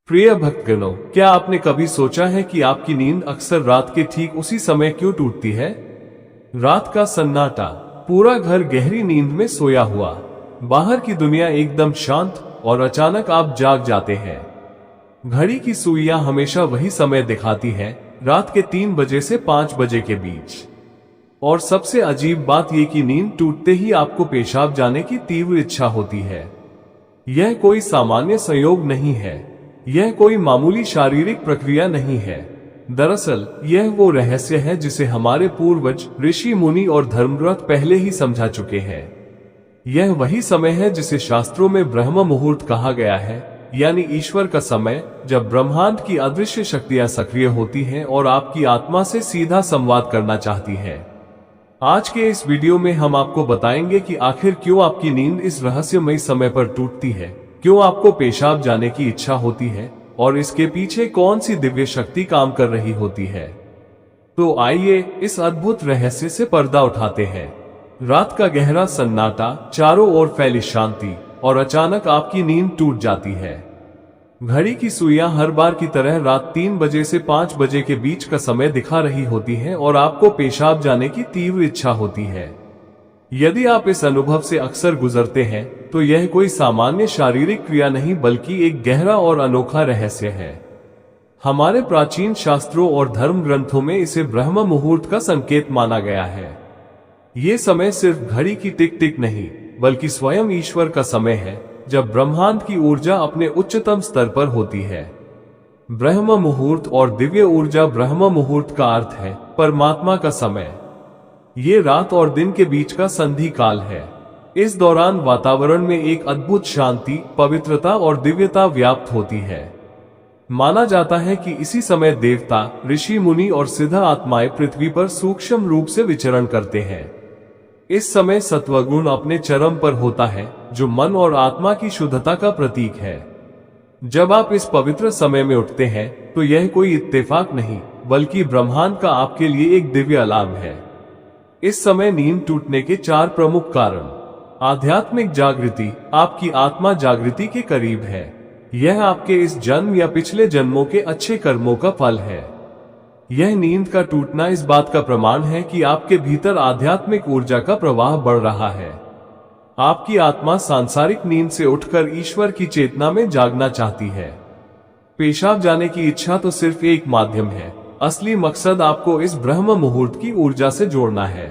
प्रिय भक्तगणों, क्या आपने कभी सोचा है कि आपकी नींद अक्सर रात के ठीक उसी समय क्यों टूटती है? रात का सन्नाटा, पूरा घर गहरी नींद में सोया हुआ, बाहर की दुनिया एकदम शांत, और अचानक आप जाग जाते हैं। घड़ी की सुइयां हमेशा वही समय दिखाती हैं, रात के 3 बजे से 5 बजे के बीच। और सबसे अजीब बात यह कि नींद टूटते ही आपको पेशाब जाने की तीव्र इच्छा होती है। यह कोई सामान्य संयोग नहीं है, यह कोई मामूली शारीरिक प्रक्रिया नहीं है। दरअसल यह वो रहस्य है जिसे हमारे पूर्वज ऋषि मुनि और धर्मव्रत पहले ही समझा चुके हैं। यह वही समय है जिसे शास्त्रों में ब्रह्म मुहूर्त कहा गया है, यानी ईश्वर का समय, जब ब्रह्मांड की अदृश्य शक्तियां सक्रिय होती हैं और आपकी आत्मा से सीधा संवाद करना चाहती हैं। आज के इस वीडियो में हम आपको बताएंगे कि आखिर क्यों आपकी नींद इस रहस्यमयी समय पर टूटती है, क्यों आपको पेशाब जाने की इच्छा होती है, और इसके पीछे कौन सी दिव्य शक्ति काम कर रही होती है। तो आइए इस अद्भुत रहस्य से पर्दा उठाते हैं। रात का गहरा सन्नाटा, चारों ओर फैली शांति, और अचानक आपकी नींद टूट जाती है। घड़ी की सुइयां हर बार की तरह रात 3 बजे से 5 बजे के बीच का समय दिखा रही होती हैं और आपको पेशाब जाने की तीव्र इच्छा होती है। यदि आप इस अनुभव से अक्सर गुजरते हैं, तो यह कोई सामान्य शारीरिक क्रिया नहीं बल्कि एक गहरा और अनोखा रहस्य है। हमारे प्राचीन शास्त्रों और धर्म ग्रंथों में इसे ब्रह्म मुहूर्त का संकेत माना गया है। ये समय सिर्फ घड़ी की टिक टिक नहीं, बल्कि स्वयं ईश्वर का समय है, जब ब्रह्मांड की ऊर्जा अपने उच्चतम स्तर पर होती है। ब्रह्म मुहूर्त और दिव्य ऊर्जा। ब्रह्म मुहूर्त का अर्थ है परमात्मा का समय। ये रात और दिन के बीच का संधि काल है। इस दौरान वातावरण में एक अद्भुत शांति, पवित्रता और दिव्यता व्याप्त होती है। माना जाता है कि इसी समय देवता, ऋषि मुनि और सिद्ध आत्माएं पृथ्वी पर सूक्ष्म रूप से विचरण करते हैं। इस समय सत्वगुण अपने चरम पर होता है, जो मन और आत्मा की शुद्धता का प्रतीक है। जब आप इस पवित्र समय में उठते हैं, तो यह कोई इत्तेफाक नहीं, बल्कि ब्रह्मांड का आपके लिए एक दिव्य अलार्म है। इस समय नींद टूटने के 4 प्रमुख कारण। आध्यात्मिक जागृति, आपकी आत्मा जागृति के करीब है। यह आपके इस जन्म या पिछले जन्मों के अच्छे कर्मों का फल है। यह नींद का टूटना इस बात का प्रमाण है कि आपके भीतर आध्यात्मिक ऊर्जा का प्रवाह बढ़ रहा है। आपकी आत्मा सांसारिक नींद से उठकर ईश्वर की चेतना में जागना चाहती है। पेशाब जाने की इच्छा तो सिर्फ एक माध्यम है, असली मकसद आपको इस ब्रह्म मुहूर्त की ऊर्जा से जोड़ना है।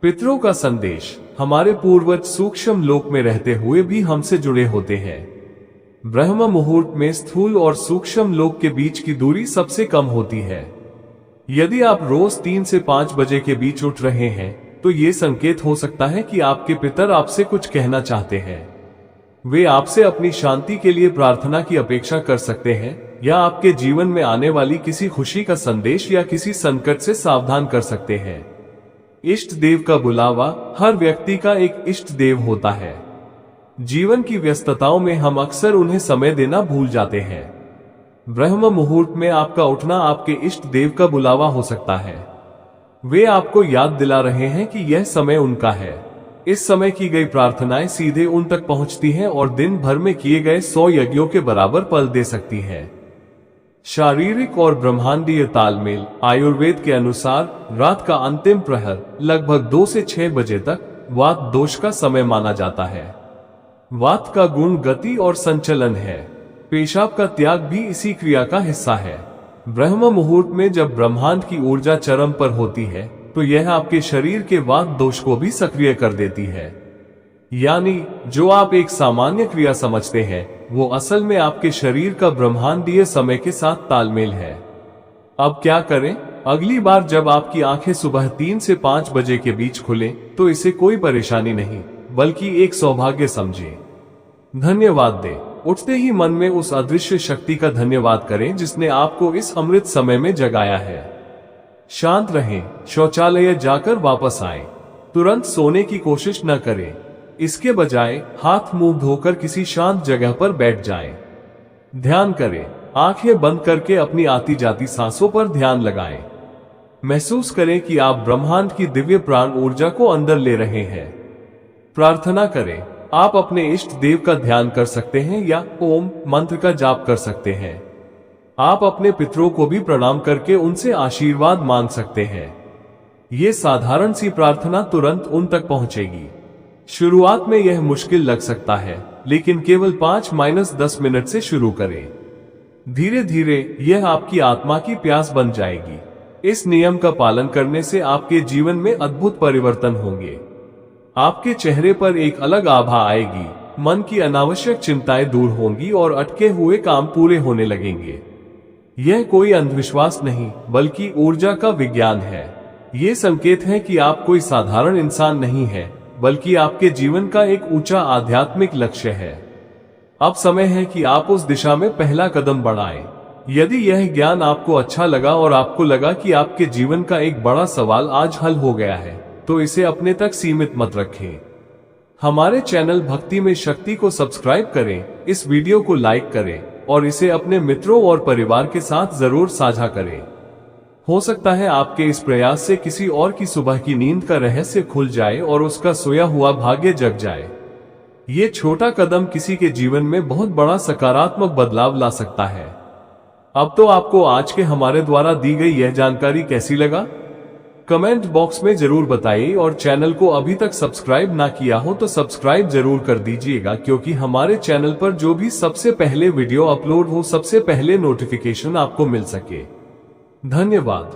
पितरों का संदेश। हमारे पूर्वज सूक्ष्म लोक में रहते हुए भी हमसे जुड़े होते हैं। ब्रह्म मुहूर्त में स्थूल और सूक्ष्म लोक के बीच की दूरी सबसे कम होती है। यदि आप रोज 3 से 5 बजे के बीच उठ रहे हैं, तो ये संकेत हो सकता है कि आपके पितर आपसे कुछ कहना चाहते हैं। वे आपसे अपनी शांति के लिए प्रार्थना की अपेक्षा कर सकते हैं, या आपके जीवन में आने वाली किसी खुशी का संदेश या किसी संकट से सावधान कर सकते हैं। इष्ट देव का बुलावा। हर व्यक्ति का एक इष्ट देव होता है। जीवन की व्यस्तताओं में हम अक्सर उन्हें समय देना भूल जाते हैं। ब्रह्म मुहूर्त में आपका उठना आपके इष्ट देव का बुलावा हो सकता है। वे आपको याद दिला रहे हैं कि यह समय उनका है। इस समय की गई प्रार्थनाएं सीधे उन तक पहुंचती हैं और दिन भर में किए गए 100 यज्ञों के बराबर फल दे सकती हैं। शारीरिक और ब्रह्मांडीय तालमेल। आयुर्वेद के अनुसार रात का अंतिम प्रहर लगभग 2 से 6 बजे तक वात दोष का समय माना जाता है। वात का गुण गति और संचलन है। पेशाब का त्याग भी इसी क्रिया का हिस्सा है। ब्रह्म मुहूर्त में जब ब्रह्मांड की ऊर्जा चरम पर होती है, तो यह आपके शरीर के वात दोष को भी सक्रिय कर देती है। यानी जो आप एक सामान्य क्रिया समझते हैं, वो असल में आपके शरीर का ब्रह्मांडीय समय के साथ तालमेल है। अब क्या करें? अगली बार जब आपकी आंखें सुबह 3 से 5 बजे के बीच खुलें, तो इसे कोई परेशानी नहीं, बल्कि एक सौभाग्य समझें। धन्यवाद दें। उठते ही मन में उस अदृश्य शक्ति का धन्यवाद करें जिसने आपको इस अमृत समय में जगाया है। शांत रहें। शौचालय जाकर वापस आएं। तुरंत सोने की कोशिश न करें। इसके बजाय हाथ मुंह धोकर किसी शांत जगह पर बैठ जाएं। ध्यान करें। आंखें बंद करके अपनी आती जाती सांसों पर ध्यान लगाएं। महसूस करें कि आप ब्रह्मांड की दिव्य प्राण ऊर्जा को अंदर ले रहे हैं। प्रार्थना करें। आप अपने इष्ट देव का ध्यान कर सकते हैं या ओम मंत्र का जाप कर सकते हैं। आप अपने पितरों को भी प्रणाम करके उनसे आशीर्वाद मांग सकते हैं। ये साधारण सी प्रार्थना तुरंत उन तक पहुंचेगी। शुरुआत में यह मुश्किल लग सकता है, लेकिन केवल 5-10 मिनट से शुरू करें। धीरे धीरे यह आपकी आत्मा की प्यास बन जाएगी। इस नियम का पालन करने से आपके जीवन में अद्भुत परिवर्तन होंगे। आपके चेहरे पर एक अलग आभा आएगी, मन की अनावश्यक चिंताएं दूर होंगी और अटके हुए काम पूरे होने लगेंगे। यह कोई अंधविश्वास नहीं, बल्कि ऊर्जा का विज्ञान है। ये संकेत है कि आप कोई साधारण इंसान नहीं है, बल्कि आपके जीवन का एक ऊंचा आध्यात्मिक लक्ष्य है। अब समय है कि आप उस दिशा में पहला कदम बढ़ाएं। यदि यह ज्ञान आपको अच्छा लगा और आपको लगा कि आपके जीवन का एक बड़ा सवाल आज हल हो गया है, तो इसे अपने तक सीमित मत रखें। हमारे चैनल भक्ति में शक्ति को सब्सक्राइब करें, इस वीडियो को लाइक करें और इसे अपने मित्रों और परिवार के साथ जरूर साझा करें। हो सकता है आपके इस प्रयास से किसी और की सुबह की नींद का रहस्य खुल जाए और उसका सोया हुआ भाग्य जग जाए। ये छोटा कदम किसी के जीवन में बहुत बड़ा सकारात्मक बदलाव ला सकता है। अब तो आपको आज के हमारे द्वारा दी गई यह जानकारी कैसी लगा? कमेंट बॉक्स में जरूर बताइए और चैनल को अभी तक सब्सक्राइब ना किया हो तो सब्सक्राइब जरूर कर दीजिएगा, क्योंकि हमारे चैनल पर जो भी सबसे पहले वीडियो अपलोड हो सबसे पहले नोटिफिकेशन आपको मिल सके। धन्यवाद।